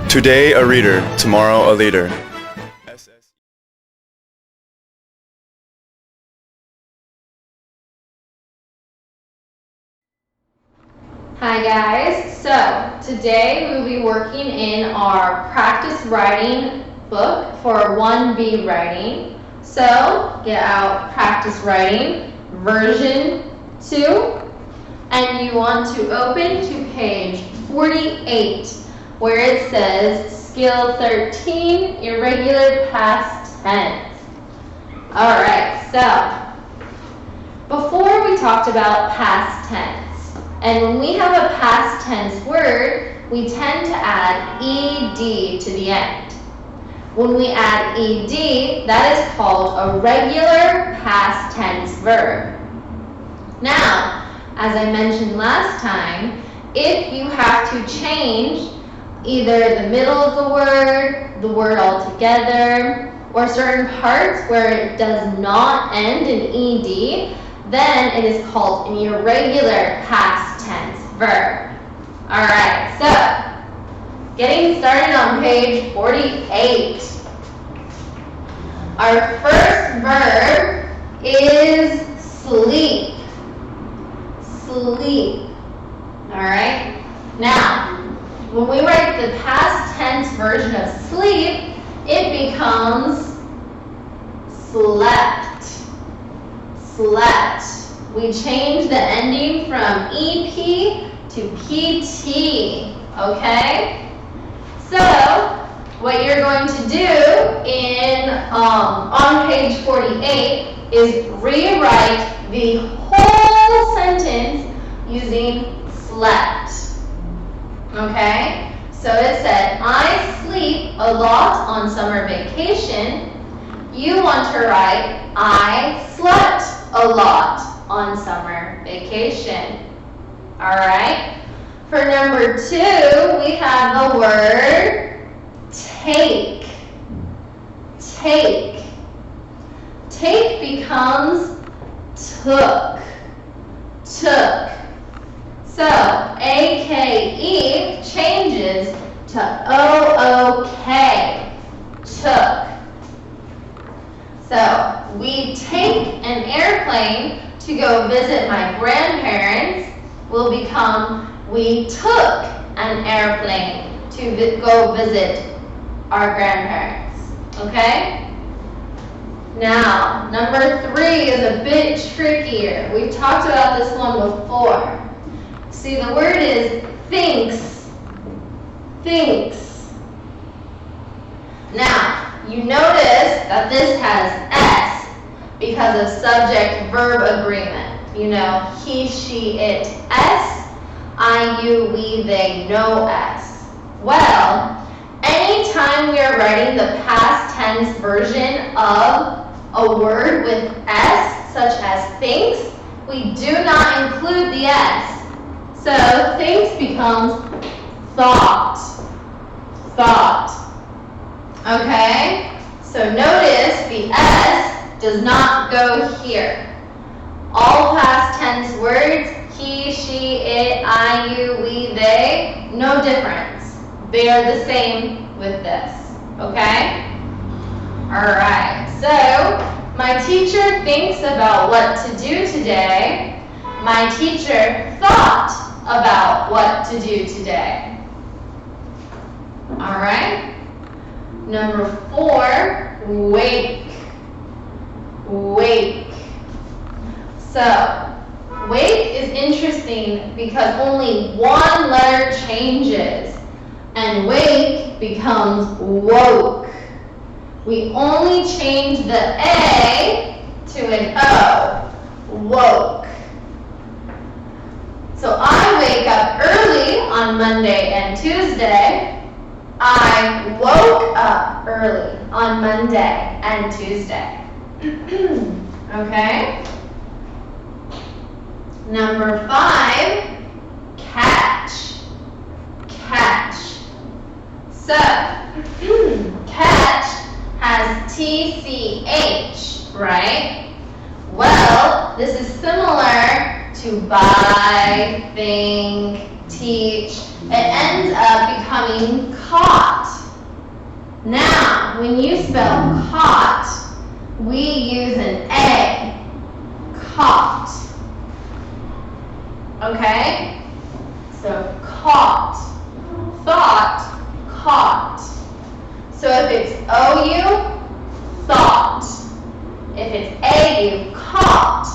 Today a reader, tomorrow a leader. Hi guys, so today we'll be working in our practice writing book for 1B writing. So get out practice writing version 2 and you want to open to page 48 where it says skill 13, irregular past tense. Alright, so before we talked about past tense. And when we have a past tense word, we tend to add ed to the end. When we add ed, that is called a regular past tense verb. Now, as I mentioned last time, if you have to change either the middle of the word altogether, or certain parts where it does not end in ed, then it is called an irregular past tense verb. Alright, so getting started on page 48. Our first verb is sleep. Sleep. Alright? Now, when we write the past tense version of sleep, it becomes slept. Slept. We change the ending from EP to PT, okay? So, what you're going to do on page 48 is rewrite the whole sentence using slept, okay? So it said, I sleep a lot on summer vacation. You want to write, I slept a lot on summer vacation. Alright? For number 2, we have the word take. Take. Take becomes took. Took. So, A-K-E changes to O-O-K. Took. So, we take an airplane to go visit my grandparents will become we took an airplane to go visit our grandparents. Okay? Now, number 3 is a bit trickier. We've talked about this one before. See, the word is thinks. Thinks. Now, you notice that this has S because of subject-verb agreement. You know, he, she, it, S, I, you, we, they, no S. Well, anytime we are writing the past tense version of a word with S, such as thinks, we do not include the S. So, thinks becomes thought. Thought. Okay? So notice the S does not go here. All past tense words, he, she, it, I, you, we, they, no difference. They are the same with this. Okay? Alright, so my teacher thinks about what to do today. My teacher thought about what to do today. Alright? Number 4, wake. Wake. So, wake is interesting because only one letter changes and wake becomes woke. We only change the A to an O. Woke. So I wake up early on Monday and Tuesday. I woke up early on Monday and Tuesday. Okay? Number 5, catch. Catch. So, catch has TCH, right? Well, this is similar to buy, think, teach. It ends up becoming caught. Now, when you spell caught, we use an A. Caught. Okay? So caught. Thought. Caught. So if it's O-U, thought. If it's A-U, caught.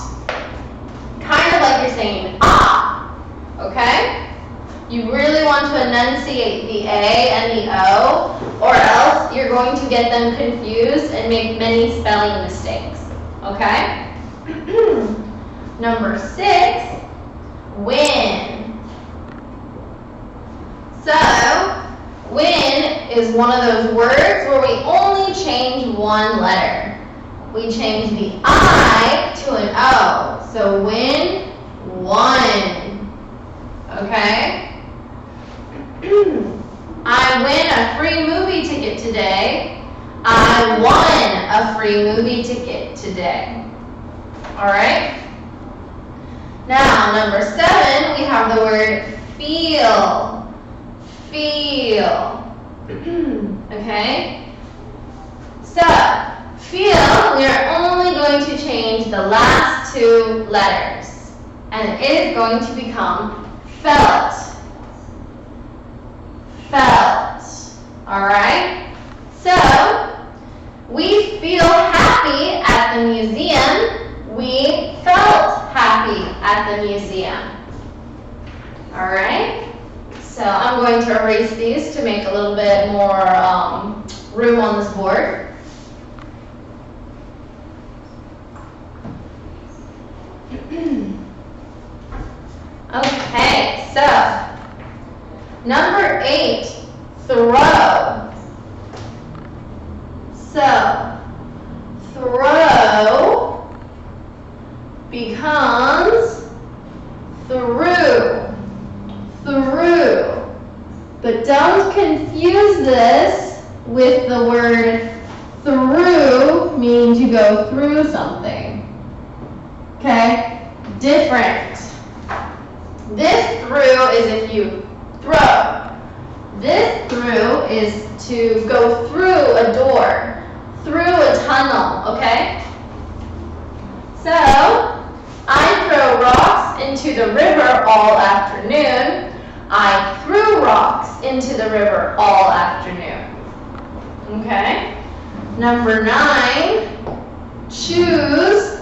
Kind of like you're saying ah. Okay? You really want to enunciate the A and the O, or else you're going to get them confused and make many spelling mistakes. Okay? Number 6, win. So, win is one of those words where we only change one letter. We change the I to an O. So, win, won. Okay? I win a free movie ticket today. I won a free movie ticket today. Alright? Now, number 7, we have the word feel. Feel. Okay? So, feel, we are only going to change the last 2 letters. And it is going to become felt. Felt. Alright? So, we feel happy at the museum. We felt happy at the museum. Alright? So, I'm going to erase these to make a little bit more room on this board. Okay, so number 8, throw. So, throw becomes through. Through. But don't confuse this with the word through, meaning to go through something. Okay? Different. This through is if you throw. This through is to go through a door, through a tunnel, okay? So, I throw rocks into the river all afternoon. I threw rocks into the river all afternoon. Okay? Number 9, choose.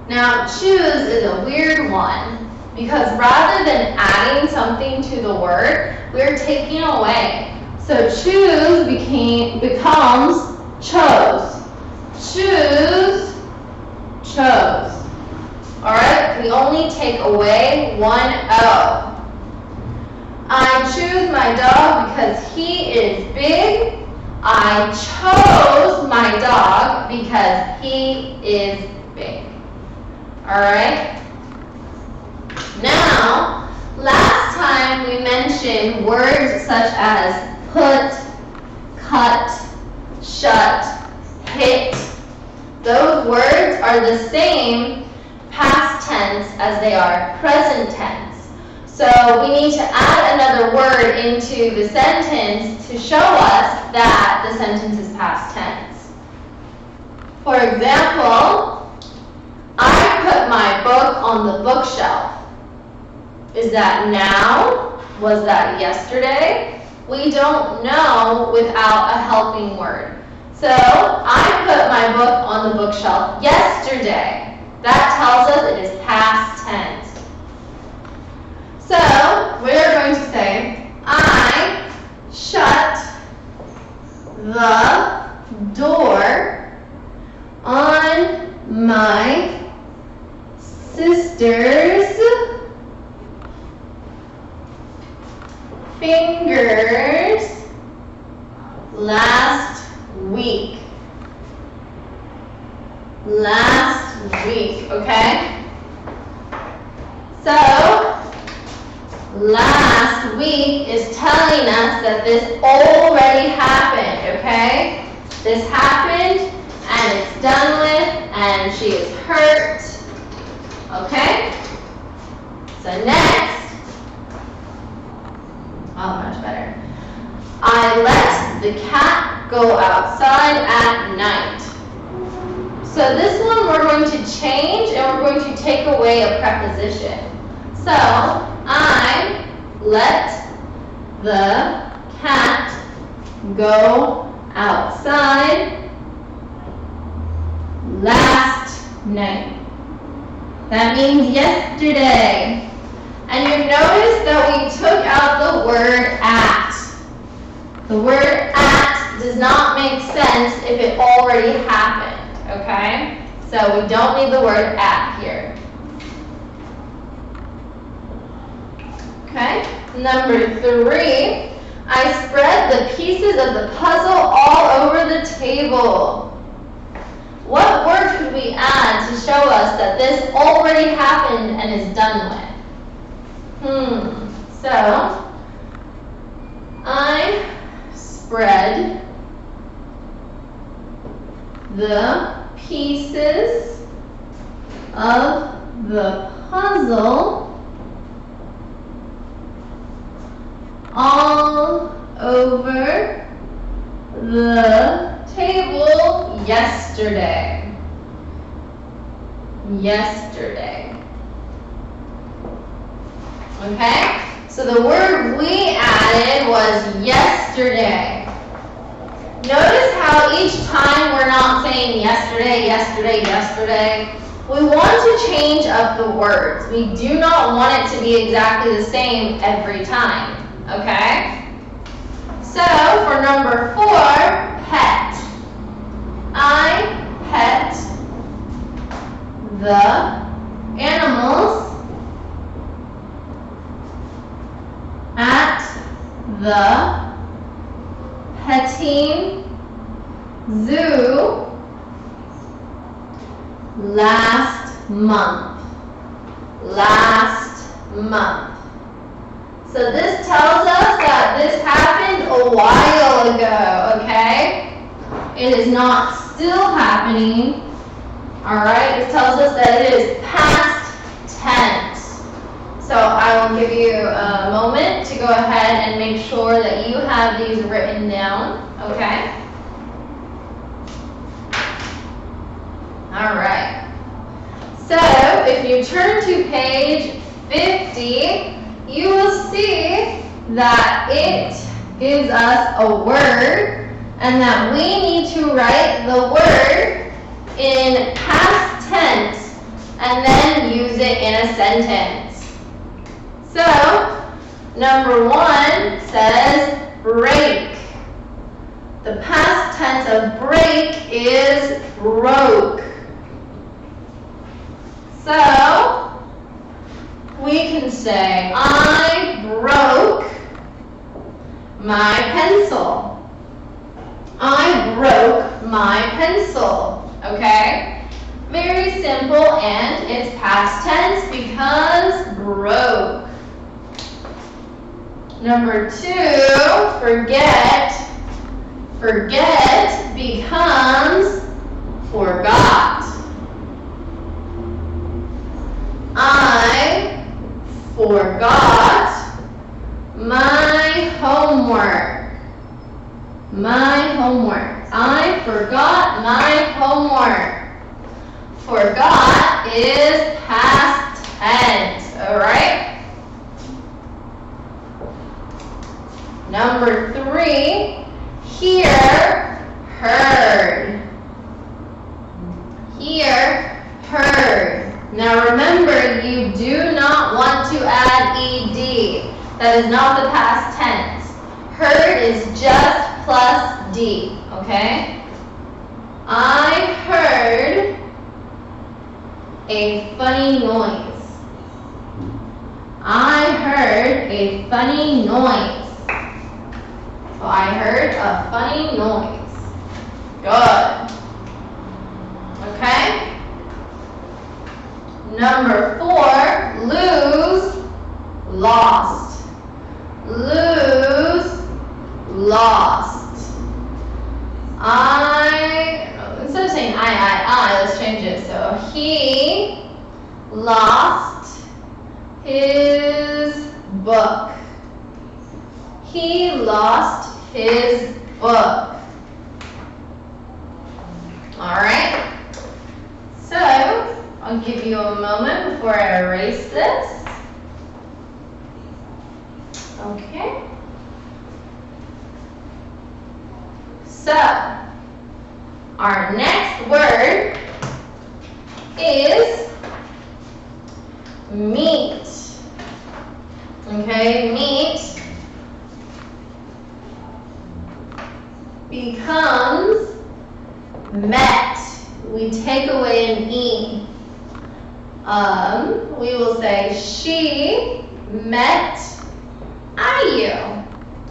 Now, choose is a weird one because rather than adding something to the word, we're taking away. So choose becomes chose. Choose, chose. Alright, we only take away one O. I choose my dog because he is big. I chose my dog because he is big. Alright? Now, last time we mentioned words such as put, cut, shut, hit. Those words are the same past tense as they are present tense. So we need to add another word into the sentence to show us that the sentence is past tense. For example, I put my book on the bookshelf. Is that now? Was that yesterday? We don't know without a helping word. So, I put my book on the bookshelf yesterday. That tells us it is past tense. So, we are going to say, I shut the door on my sister's fingers last week. Last week, okay? So, last week is telling us that this already happened, okay? This happened, and it's done with, and she is hurt, okay? So next, oh, much better. I let the cat go outside at night. So this one we're going to change and we're going to take away a preposition. So I let the cat go outside last night. That means yesterday. And you notice that we took out the word at. The word at does not make sense if it already happened, okay? So we don't need the word at here. Okay, number 3, I spread the pieces of the puzzle all over the table. What word could we add to show us that this already happened and is done with? So, I spread the pieces of the puzzle all over the table yesterday. Yesterday. Okay? So the word we added was yesterday. Notice how each time we're not saying yesterday, yesterday, yesterday. We want to change up the words. We do not want it to be exactly the same every time. Okay? So for number 4, pet. I pet the animals at the petting zoo last month. Last month. So this tells us that this happened a while ago, okay? It is not still happening. Alright, this tells us that it is past tense. So I will give you a moment to go ahead and make sure that you have these written down, okay? Alright. So if you turn to page 50, you will see that it gives us a word and that we need to write the word in past tense and then use it in a sentence. So, number 1 says break. The past tense of break is broke. So, we can say, I broke my pencil. I broke my pencil. Okay? Very simple, and it's past tense because broke. Number 2, forget. Forget becomes forgot. I forgot my homework. My homework. I forgot my homework. Forgot is past tense, alright? Number 3, hear, heard. Hear, heard. Now remember, you do not want to add ed. That is not the past tense. Heard is just plus d, okay? I heard a funny noise. I heard a funny noise. So I heard a funny noise. Good. Okay? Number 4, lose, lost. Lose, lost. Instead of saying I, let's change it. So he lost his book. He lost his book. Alright, so I'll give you a moment before I erase this. Okay. So, our next word is meet. Okay, meet becomes met. We take away an E. We will say she met IU.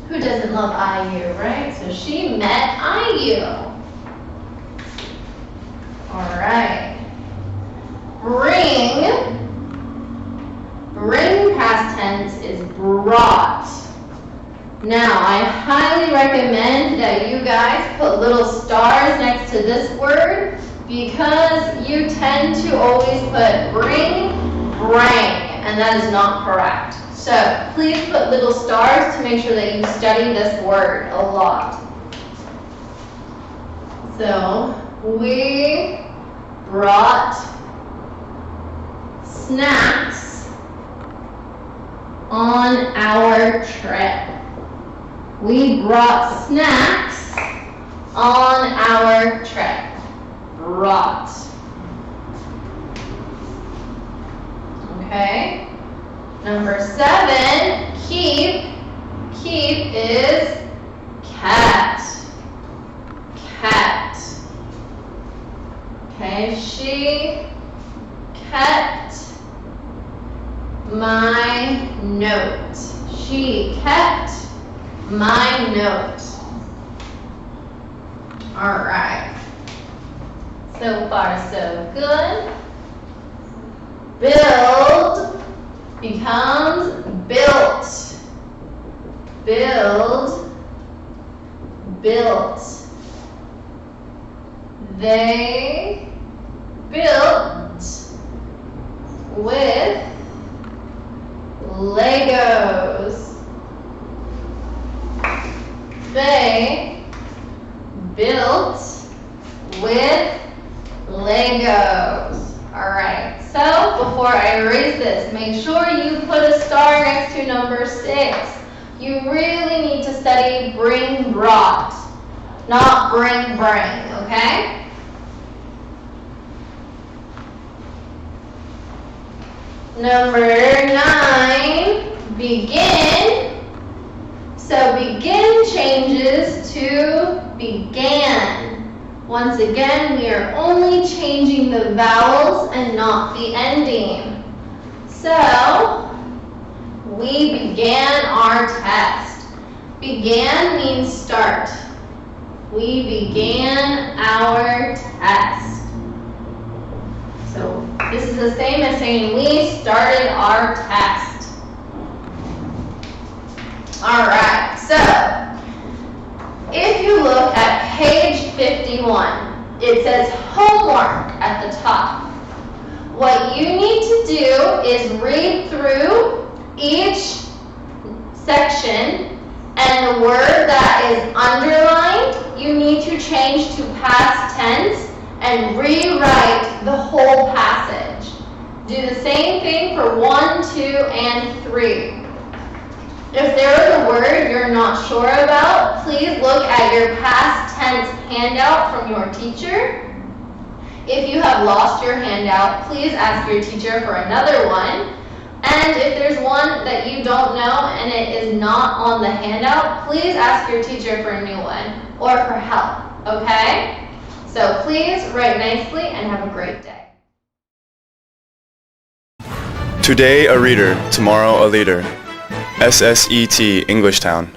Who doesn't love IU, right? So she met IU. All right. Bring. Bring past tense is brought. Now, I highly recommend that you guys put little stars next to this word because you tend to always put bring, bring, and that is not correct. So, please put little stars to make sure that you study this word a lot. So, we brought snacks on our trip. We brought snacks on our trip. Brought. Okay. Number 7, keep. Keep is kept. Kept. Okay, she kept my note. She kept my note. All right. So far, so good. Build becomes built. Build, built. They built with Legos. They built with Legos. Alright, so before I erase this, make sure you put a star next to number 6. You really need to study bring, brought, not bring, bring, okay? Number 9, begin. So begin changes to began. Once again, we are only changing the vowels and not the ending. So, we began our test. Began means start. We began our test. So, this is the same as saying we started our test. Alright, so if you look at page 51, it says homework at the top. What you need to do is read through each section, and the word that is underlined, you need to change to past tense and rewrite the whole passage. Do the same thing for 1, 2, and 3. If there is a word you're not sure about, please look at your past tense handout from your teacher. If you have lost your handout, please ask your teacher for another one. And if there's one that you don't know and it is not on the handout, please ask your teacher for a new one or for help, okay? So please write nicely and have a great day. Today a reader, tomorrow a leader. SSET Englishtown.